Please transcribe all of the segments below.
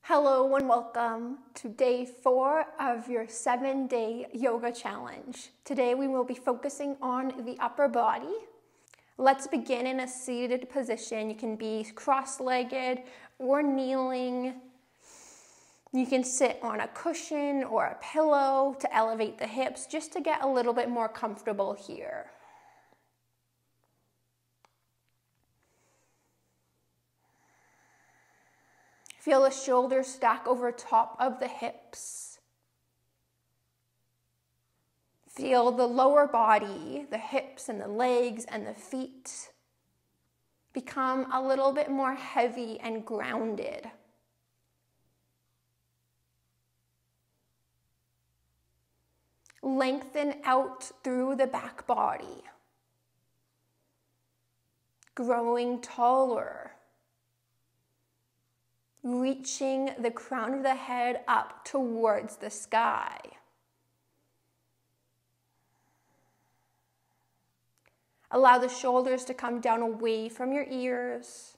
Hello and welcome to day 4 of your 7-day yoga challenge. Today we will be focusing on the upper body. Let's begin in a seated position. You can be cross-legged or kneeling. You can sit on a cushion or a pillow to elevate the hips just to get a little bit more comfortable here. Feel the shoulders stack over top of the hips. Feel the lower body, the hips and the legs and the feet become a little bit more heavy and grounded. Lengthen out through the back body, growing taller. Reaching the crown of the head up towards the sky. Allow the shoulders to come down away from your ears.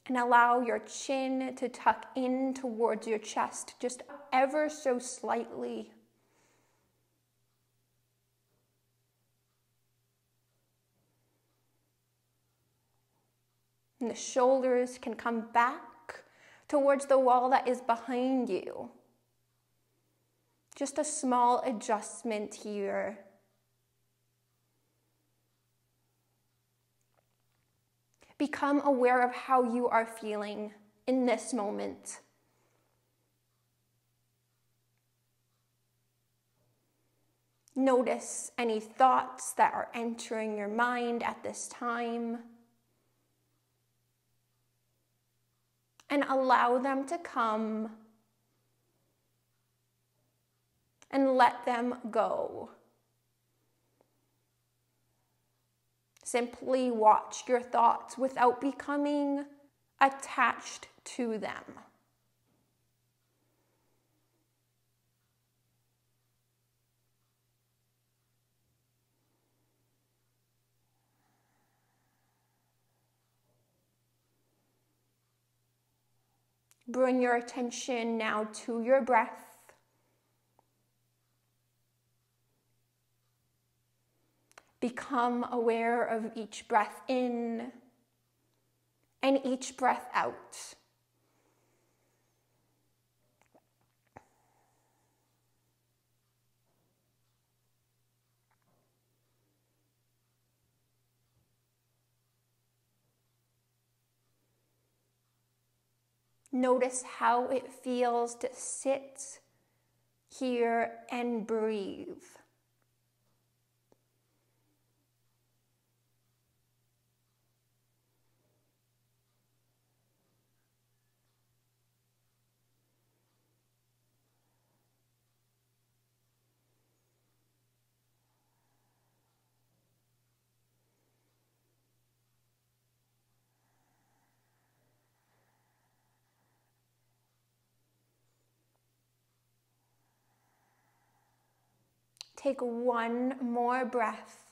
And allow your chin to tuck in towards your chest just ever so slightly. And the shoulders can come back towards the wall that is behind you. Just a small adjustment here. Become aware of how you are feeling in this moment. Notice any thoughts that are entering your mind at this time. And allow them to come and let them go. Simply watch your thoughts without becoming attached to them. Bring your attention now to your breath. Become aware of each breath in and each breath out. Notice how it feels to sit here and breathe. Take one more breath.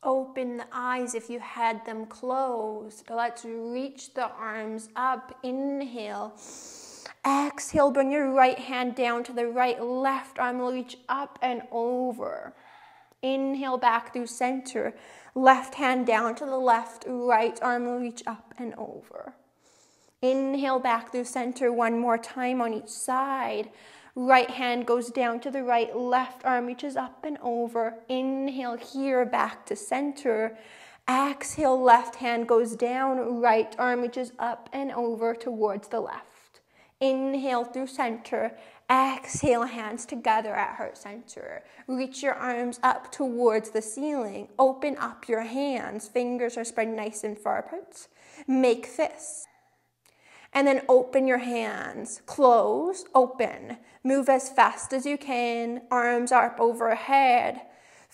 Open the eyes if you had them closed. Let's reach the arms up. Inhale. Exhale, bring your right hand down to the right, left arm will reach up and over. Inhale back through center. Left hand down to the left, right arm will reach up and over. Inhale back through center one more time on each side. Right hand goes down to the right, left arm reaches up and over. Inhale here back to center. Exhale, left hand goes down, right arm reaches up and over towards the left. Inhale through center. Exhale, hands together at heart center. Reach your arms up towards the ceiling. Open up your hands. Fingers are spread nice and far apart. Make fists. And then open your hands. Close, open. Move as fast as you can. Arms are up overhead.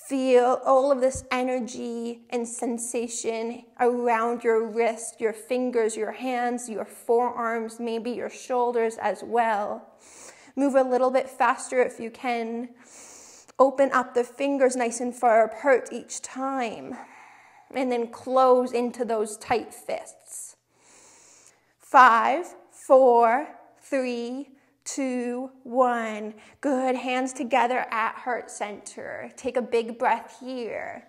Feel all of this energy and sensation around your wrist, your fingers, your hands, your forearms, maybe your shoulders as well. Move a little bit faster if you can. Open up the fingers nice and far apart each time. And then close into those tight fists. 5, 4, 3, 2, 1. Good. Hands together at heart center. Take a big breath here.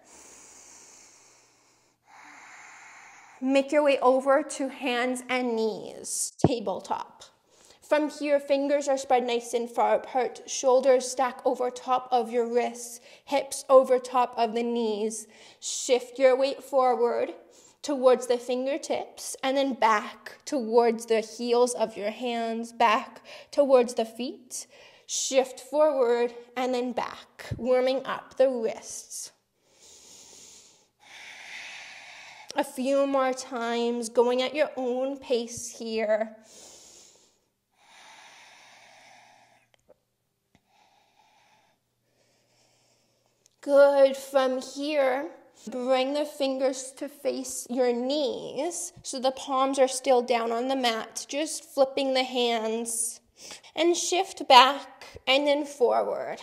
Make your way over to hands and knees, tabletop. From here, fingers are spread nice and far apart. Shoulders stack over top of your wrists. Hips over top of the knees. Shift your weight forward towards the fingertips and then back towards the heels of your hands, back towards the feet. Shift forward and then back, warming up the wrists. A few more times, going at your own pace here. Good. From here, bring the fingers to face your knees so the palms are still down on the mat, just flipping the hands. And shift back and then forward.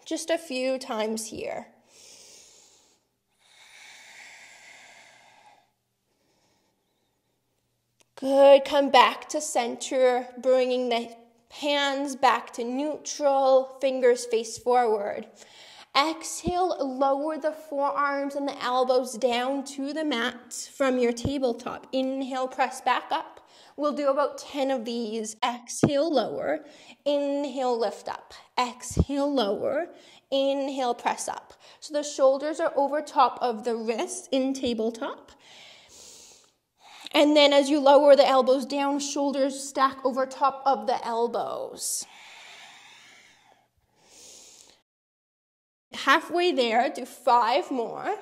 Just a few times here. Good. Come back to center, bringing the hands back to neutral, fingers face forward. Exhale, lower the forearms and the elbows down to the mat from your tabletop. Inhale, press back up. We'll do about 10 of these. Exhale, lower. Inhale, lift up. Exhale, lower. Inhale, press up. So the shoulders are over top of the wrists in tabletop. And then as you lower the elbows down, shoulders stack over top of the elbows. Halfway there, do 5 more.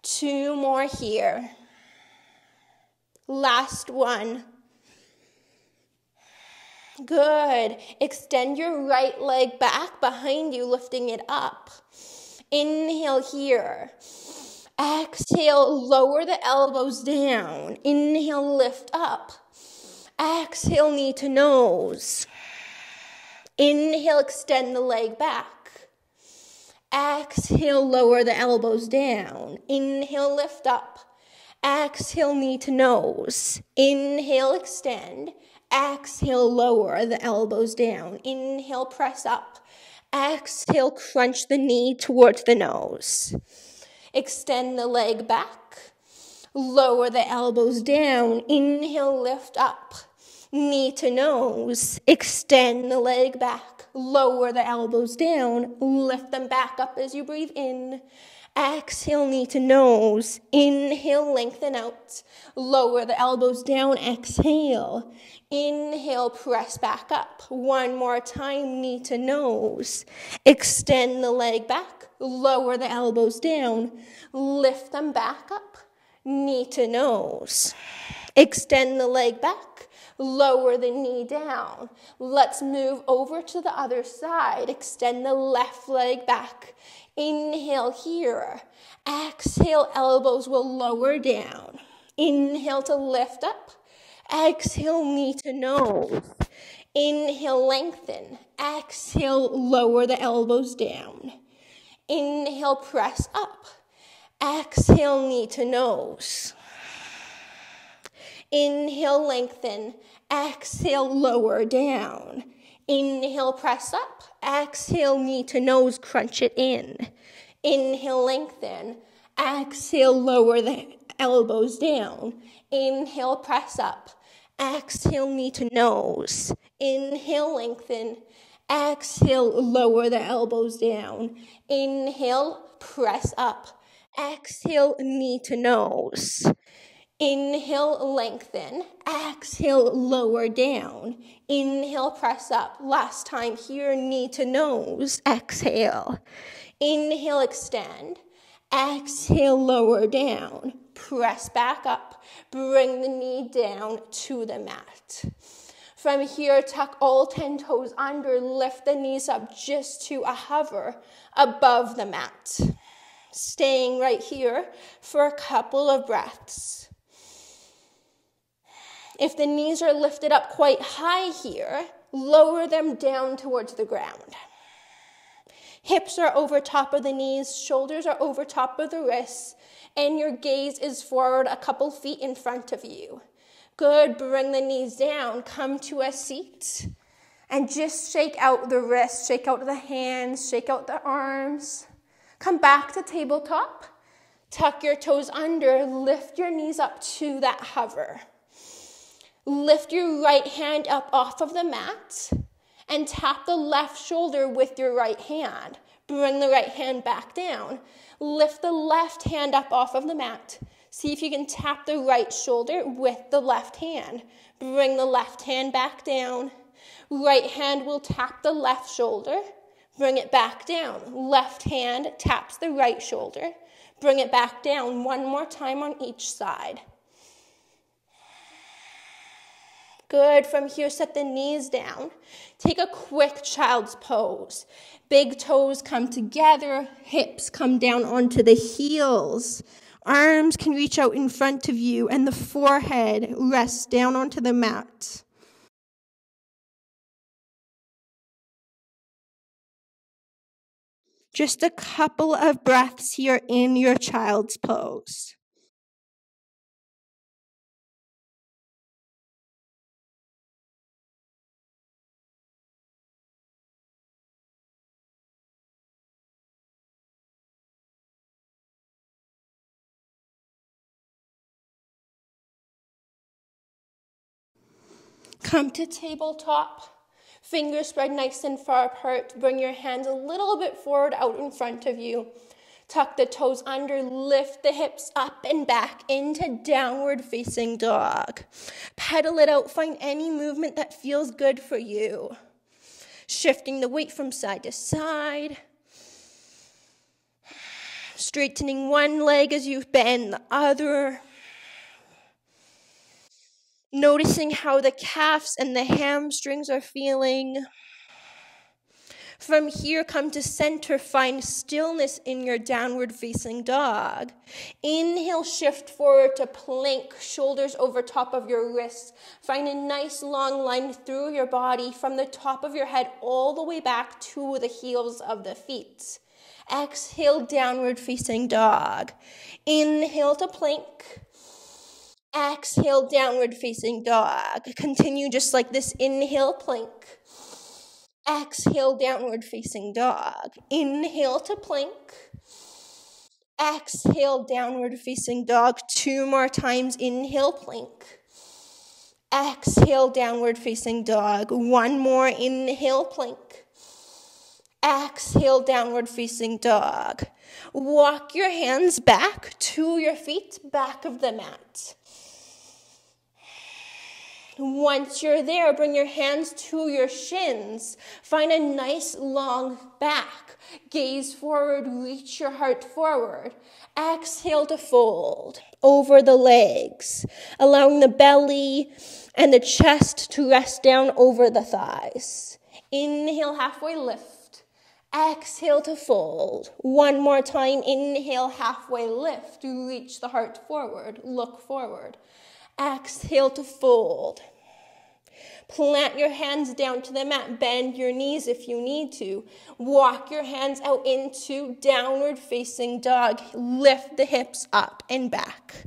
Two more here. Last one. Good. Extend your right leg back behind you, lifting it up. Inhale here. Exhale, lower the elbows down. Inhale, lift up. Exhale, knee to nose. Inhale, extend the leg back. Exhale, lower the elbows down. Inhale, lift up. Exhale, knee to nose. Inhale, extend. Exhale, lower the elbows down. Inhale, press up. Exhale, crunch the knee towards the nose. Extend the leg back. Lower the elbows down. Inhale, lift up. Knee to nose. Extend the leg back. Lower the elbows down. Lift them back up as you breathe in. Exhale, knee to nose. Inhale, lengthen out. Lower the elbows down. Exhale. Inhale, press back up. One more time, knee to nose. Extend the leg back. Lower the elbows down. Lift them back up. Knee to nose. Extend the leg back. Lower the knee down. Let's move over to the other side. Extend the left leg back. Inhale here. Exhale, elbows will lower down. Inhale to lift up. Exhale, knee to nose. Inhale, lengthen. Exhale, lower the elbows down. Inhale, press up. Exhale, knee to nose. Inhale, lengthen. Exhale, lower down. Inhale, press up. Exhale, knee to nose, crunch it in. Inhale, lengthen. Exhale, lower the elbows down. Inhale, press up. Exhale, knee to nose. Inhale, lengthen. Exhale, lower the elbows down. Inhale, press up. Exhale, knee to nose. Inhale, lengthen. Exhale, lower down. Inhale, press up. Last time here, knee to nose. Exhale. Inhale, extend. Exhale, lower down. Press back up. Bring the knee down to the mat. From here, tuck all 10 toes under, lift the knees up just to a hover above the mat. Staying right here for a couple of breaths. If the knees are lifted up quite high here, lower them down towards the ground. Hips are over top of the knees, shoulders are over top of the wrists, and your gaze is forward a couple feet in front of you. Good, bring the knees down, come to a seat, and just shake out the wrists, shake out the hands, shake out the arms. Come back to tabletop, tuck your toes under, lift your knees up to that hover. Lift your right hand up off of the mat and tap the left shoulder with your right hand. Bring the right hand back down. Lift the left hand up off of the mat. See if you can tap the right shoulder with the left hand. Bring the left hand back down. Right hand will tap the left shoulder. Bring it back down. Left hand taps the right shoulder. Bring it back down. One more time on each side. Good. From here, set the knees down. Take a quick child's pose. Big toes come together. Hips come down onto the heels. Arms can reach out in front of you, and the forehead rests down onto the mat. Just a couple of breaths here in your child's pose. Come to tabletop. Fingers spread nice and far apart. Bring your hands a little bit forward out in front of you. Tuck the toes under. Lift the hips up and back into downward facing dog. Pedal it out. Find any movement that feels good for you. Shifting the weight from side to side. Straightening one leg as you bend the other. Noticing how the calves and the hamstrings are feeling. From here, come to center. Find stillness in your downward facing dog. Inhale, shift forward to plank, shoulders over top of your wrists. Find a nice long line through your body from the top of your head all the way back to the heels of the feet. Exhale, downward facing dog. Inhale to plank. Exhale, downward facing dog. Continue just like this. Inhale, plank. Exhale, downward facing dog. Inhale to plank. Exhale, downward facing dog. 2 more times. Inhale, plank. Exhale, downward facing dog. 1 more. Inhale, plank. Exhale, downward facing dog. Walk your hands back to your feet, back of the mat. Once you're there, bring your hands to your shins. Find a nice long back. Gaze forward, reach your heart forward. Exhale to fold over the legs, allowing the belly and the chest to rest down over the thighs. Inhale, halfway lift. Exhale to fold. 1 more time. Inhale, halfway lift. Reach the heart forward. Look forward. Exhale to fold. Plant your hands down to the mat. Bend your knees if you need to. Walk your hands out into downward facing dog. Lift the hips up and back.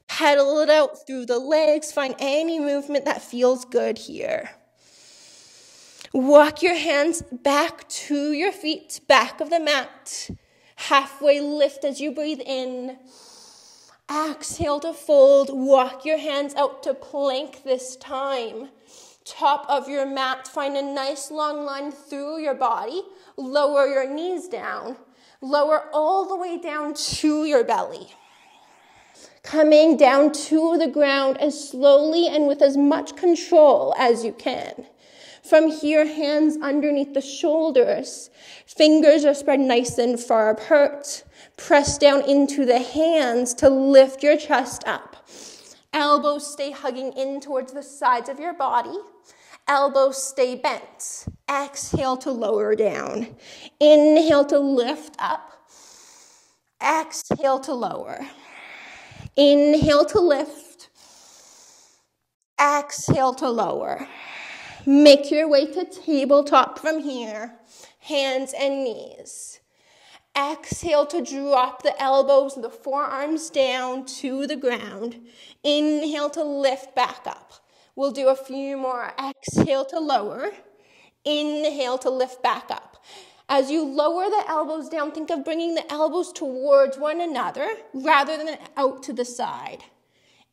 Pedal it out through the legs. Find any movement that feels good here. Walk your hands back to your feet, back of the mat. Halfway lift as you breathe in. Exhale to fold. Walk your hands out to plank this time. Top of your mat. Find a nice long line through your body. Lower your knees down. Lower all the way down to your belly. Coming down to the ground as slowly and with as much control as you can. From here, hands underneath the shoulders. Fingers are spread nice and far apart. Press down into the hands to lift your chest up. Elbows stay hugging in towards the sides of your body. Elbows stay bent. Exhale to lower down. Inhale to lift up. Exhale to lower. Inhale to lift. Exhale to lower. Make your way to tabletop from here. Hands and knees. Exhale to drop the elbows and the forearms down to the ground. Inhale to lift back up. We'll do a few more. Exhale to lower. Inhale to lift back up. As you lower the elbows down, think of bringing the elbows towards one another rather than out to the side.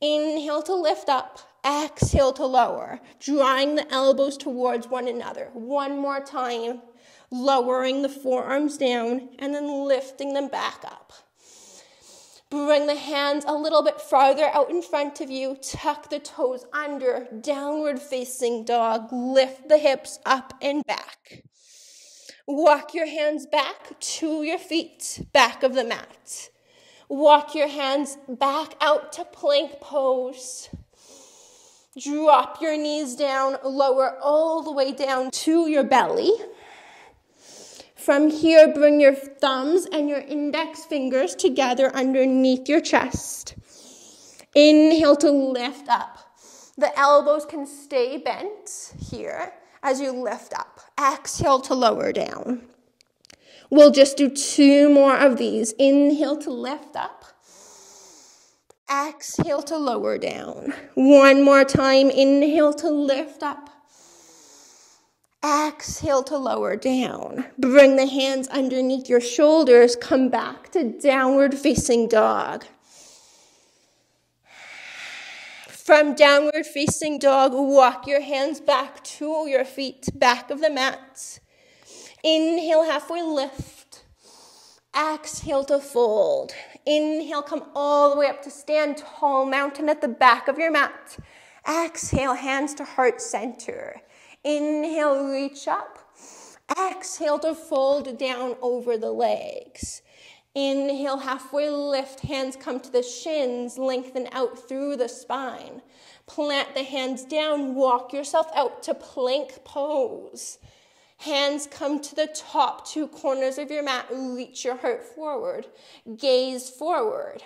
Inhale to lift up. Exhale to lower. Drawing the elbows towards one another. One more time. Lowering the forearms down and then lifting them back up. Bring the hands a little bit farther out in front of you. Tuck the toes under. Downward facing dog. Lift the hips up and back. Walk your hands back to your feet, back of the mat. Walk your hands back out to plank pose. Drop your knees down. Lower all the way down to your belly. From here, bring your thumbs and your index fingers together underneath your chest. Inhale to lift up. The elbows can stay bent here as you lift up. Exhale to lower down. We'll just do 2 more of these. Inhale to lift up. Exhale to lower down. One more time. Inhale to lift up. Exhale to lower down. Bring the hands underneath your shoulders. Come back to downward facing dog. From downward facing dog, walk your hands back to your feet, back of the mat. Inhale, halfway lift. Exhale to fold. Inhale, come all the way up to stand tall mountain at the back of your mat. Exhale, hands to heart center. Inhale, reach up. Exhale to fold down over the legs. Inhale, halfway lift. Hands come to the shins. Lengthen out through the spine. Plant the hands down. Walk yourself out to plank pose. Hands come to the top 2 corners of your mat. Reach your heart forward. Gaze forward.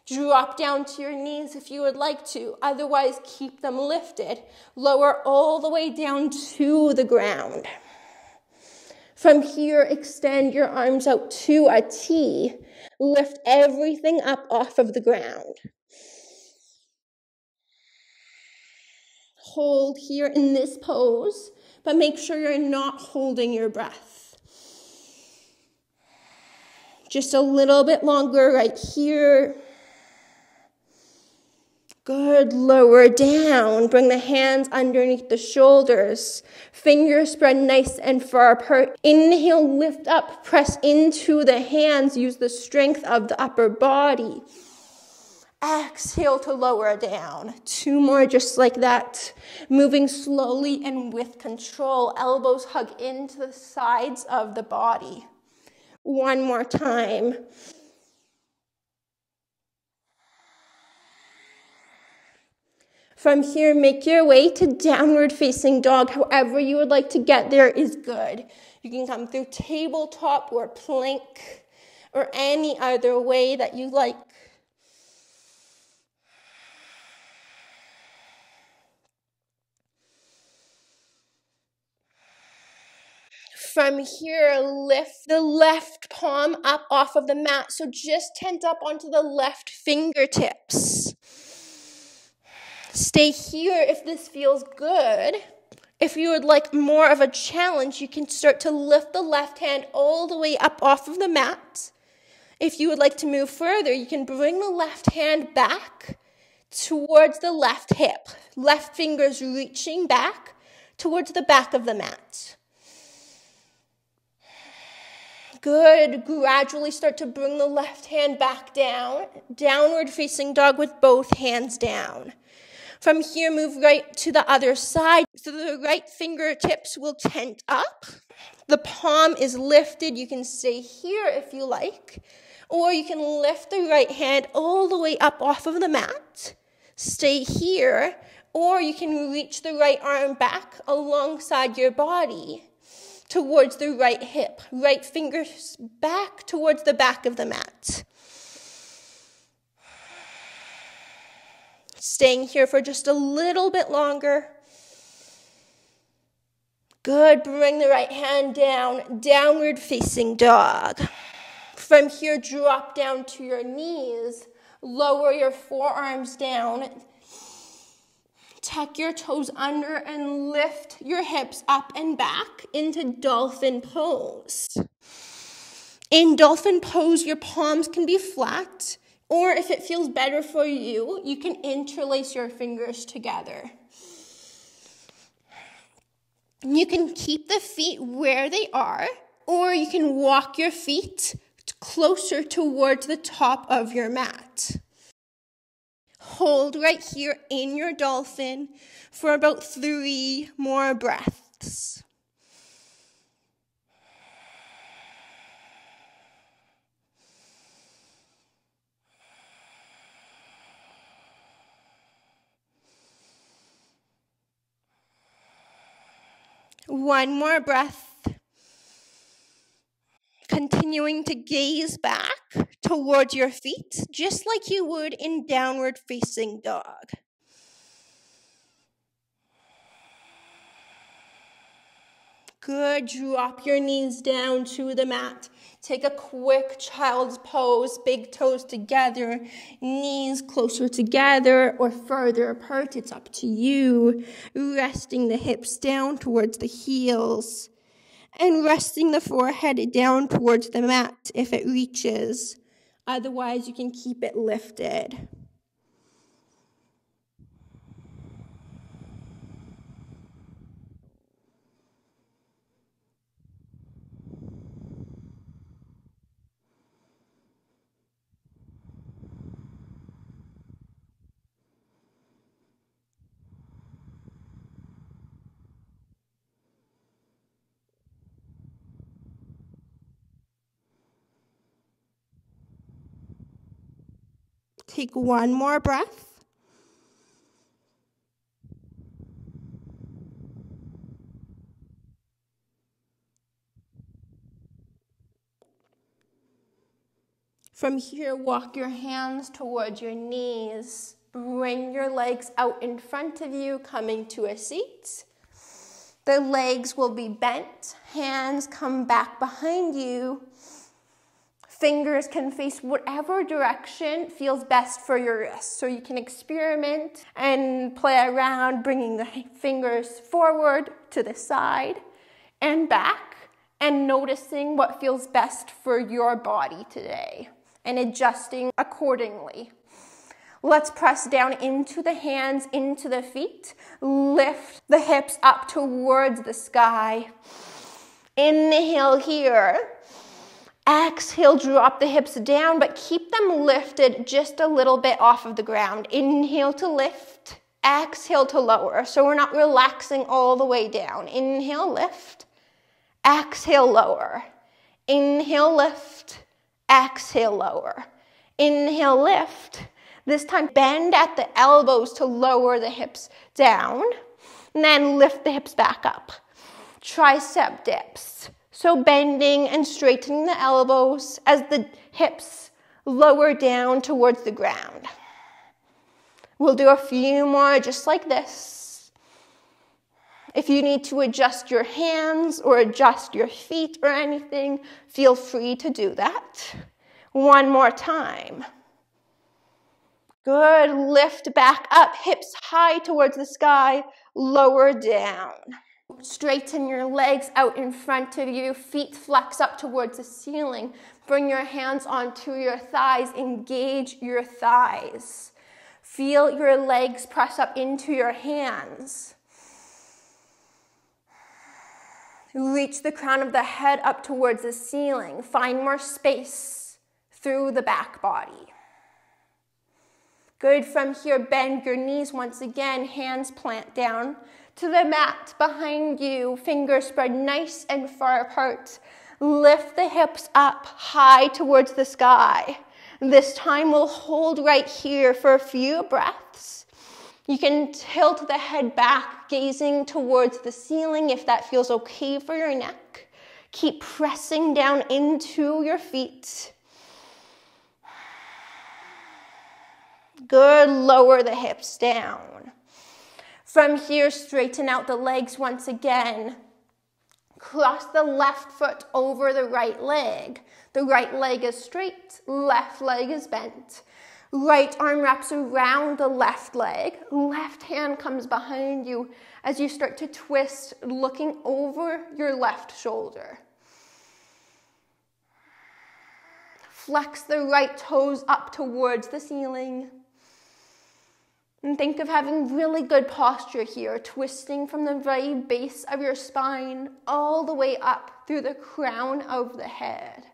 Drop down to your knees if you would like to. Otherwise, keep them lifted. Lower all the way down to the ground. From here, extend your arms out to a T. Lift everything up off of the ground. Hold here in this pose, but make sure you're not holding your breath. Just a little bit longer right here. Good, lower down. Bring the hands underneath the shoulders. Fingers spread nice and far apart. Inhale, lift up, press into the hands. Use the strength of the upper body. Exhale to lower down. 2 more just like that. Moving slowly and with control. Elbows hug into the sides of the body. 1 more time. From here, make your way to downward facing dog. However you would like to get there is good. You can come through tabletop or plank or any other way that you like. From here, lift the left palm up off of the mat. So just tent up onto the left fingertips. Stay here if this feels good. If you would like more of a challenge, you can start to lift the left hand all the way up off of the mat. If you would like to move further, you can bring the left hand back towards the left hip. Left fingers reaching back towards the back of the mat. Good. Gradually start to bring the left hand back down. Downward facing dog with both hands down. From here, move right to the other side. So the right fingertips will tent up. The palm is lifted. You can stay here if you like. Or you can lift the right hand all the way up off of the mat. Stay here, or you can reach the right arm back alongside your body towards the right hip. Right fingers back towards the back of the mat. Staying here for just a little bit longer. Good. Bring the right hand down, downward facing dog. From here, drop down to your knees. Lower your forearms down. Tuck your toes under and lift your hips up and back into Dolphin Pose. In Dolphin Pose, your palms can be flat, or if it feels better for you, you can interlace your fingers together. You can keep the feet where they are, or you can walk your feet closer towards the top of your mat. Hold right here in your dolphin for about 3 more breaths. One more breath. Continuing to gaze back towards your feet, just like you would in downward facing dog. Good. Drop your knees down to the mat. Take a quick child's pose, big toes together, knees closer together or further apart. It's up to you. Resting the hips down towards the heels. And resting the forehead down towards the mat if it reaches. Otherwise, you can keep it lifted. Take one more breath. From here, walk your hands towards your knees. Bring your legs out in front of you, coming to a seat. The legs will be bent. Hands come back behind you. Fingers can face whatever direction feels best for your wrists. So you can experiment and play around, bringing the fingers forward to the side and back, and noticing what feels best for your body today and adjusting accordingly. Let's press down into the hands, into the feet. Lift the hips up towards the sky. Inhale here. Exhale, drop the hips down, but keep them lifted just a little bit off of the ground. Inhale to lift, exhale to lower. So we're not relaxing all the way down. Inhale, lift, exhale, lower. Inhale, lift, exhale, lower. Inhale, lift. This time, bend at the elbows to lower the hips down, and then lift the hips back up. Tricep dips. So bending and straightening the elbows as the hips lower down towards the ground. We'll do a few more just like this. If you need to adjust your hands or adjust your feet or anything, feel free to do that. One more time. Good. Lift back up, hips high towards the sky, lower down. Straighten your legs out in front of you, feet flex up towards the ceiling. Bring your hands onto your thighs, engage your thighs. Feel your legs press up into your hands. Reach the crown of the head up towards the ceiling. Find more space through the back body. Good. From here, bend your knees once again, hands plant down to the mat behind you, fingers spread nice and far apart. Lift the hips up high towards the sky. This time we'll hold right here for a few breaths. You can tilt the head back, gazing towards the ceiling if that feels okay for your neck. Keep pressing down into your feet. Good, lower the hips down. From here, straighten out the legs once again. Cross the left foot over the right leg. The right leg is straight, left leg is bent. Right arm wraps around the left leg. Left hand comes behind you as you start to twist, looking over your left shoulder. Flex the right toes up towards the ceiling. And think of having really good posture here, twisting from the very base of your spine all the way up through the crown of the head.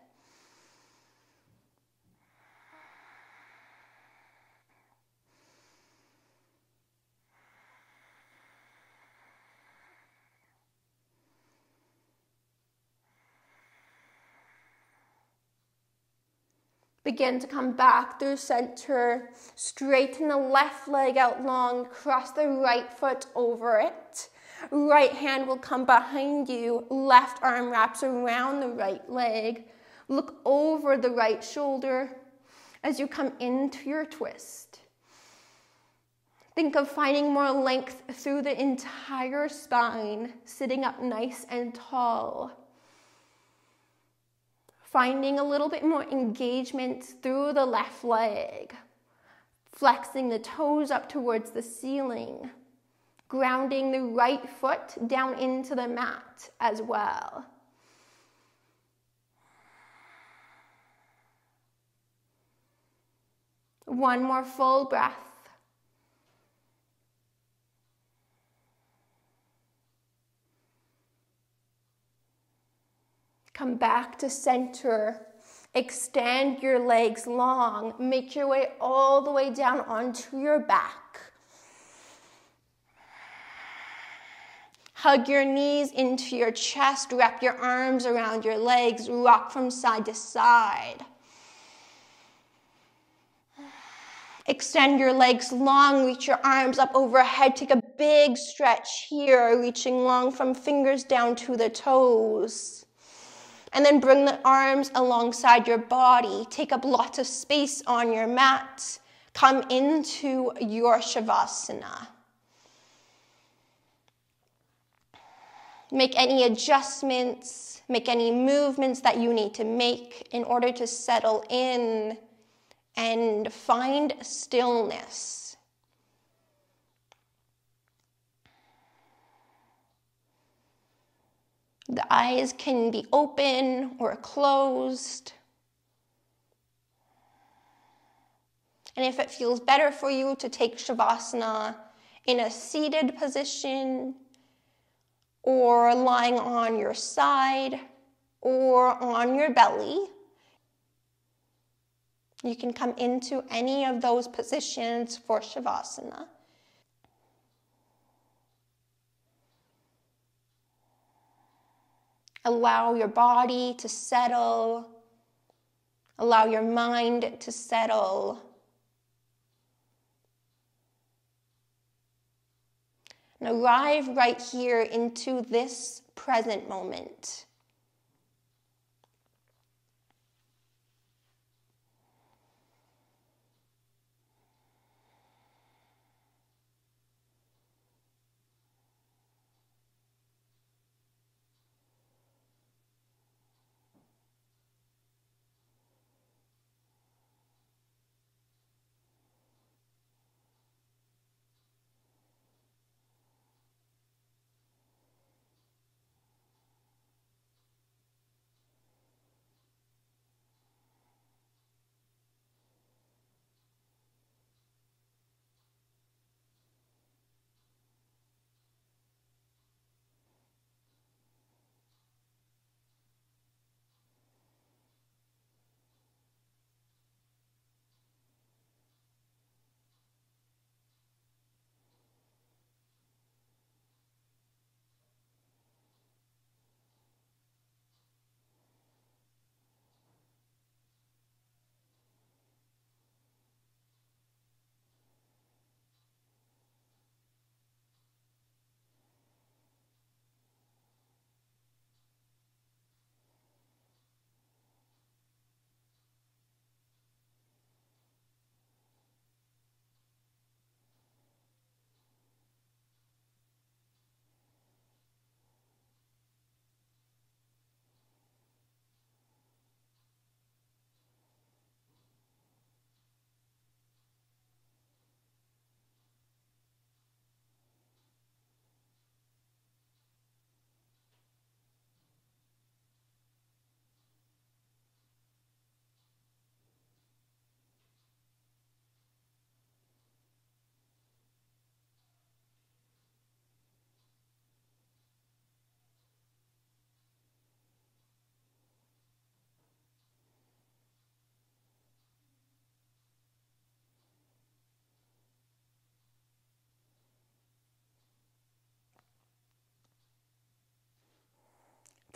Begin to come back through center. Straighten the left leg out long. Cross the right foot over it. Right hand will come behind you. Left arm wraps around the right leg. Look over the right shoulder as you come into your twist. Think of finding more length through the entire spine, sitting up nice and tall. Finding a little bit more engagement through the left leg. Flexing the toes up towards the ceiling. Grounding the right foot down into the mat as well. One more full breath. Come back to center. Extend your legs long. Make your way all the way down onto your back. Hug your knees into your chest. Wrap your arms around your legs. Rock from side to side. Extend your legs long. Reach your arms up overhead. Take a big stretch here, reaching long from fingers down to the toes. And then bring the arms alongside your body. Take up lots of space on your mat. Come into your Shavasana. Make any adjustments, make any movements that you need to make in order to settle in and find stillness. The eyes can be open or closed. And if it feels better for you to take Shavasana in a seated position, or lying on your side, or on your belly, you can come into any of those positions for Shavasana. Allow your body to settle. Allow your mind to settle. And arrive right here into this present moment.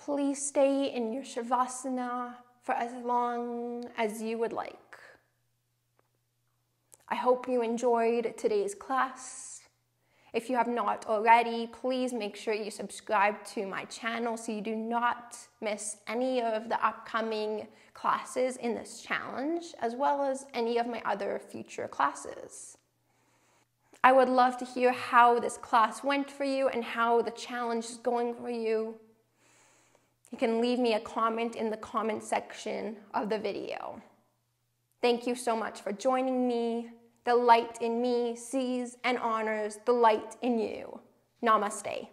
please stay in your Shavasana for as long as you would like. I hope you enjoyed today's class. If you have not already, please make sure you subscribe to my channel so you do not miss any of the upcoming classes in this challenge, as well as any of my other future classes. I would love to hear how this class went for you and how the challenge is going for you. You can leave me a comment in the comment section of the video. Thank you so much for joining me. The light in me sees and honors the light in you. Namaste.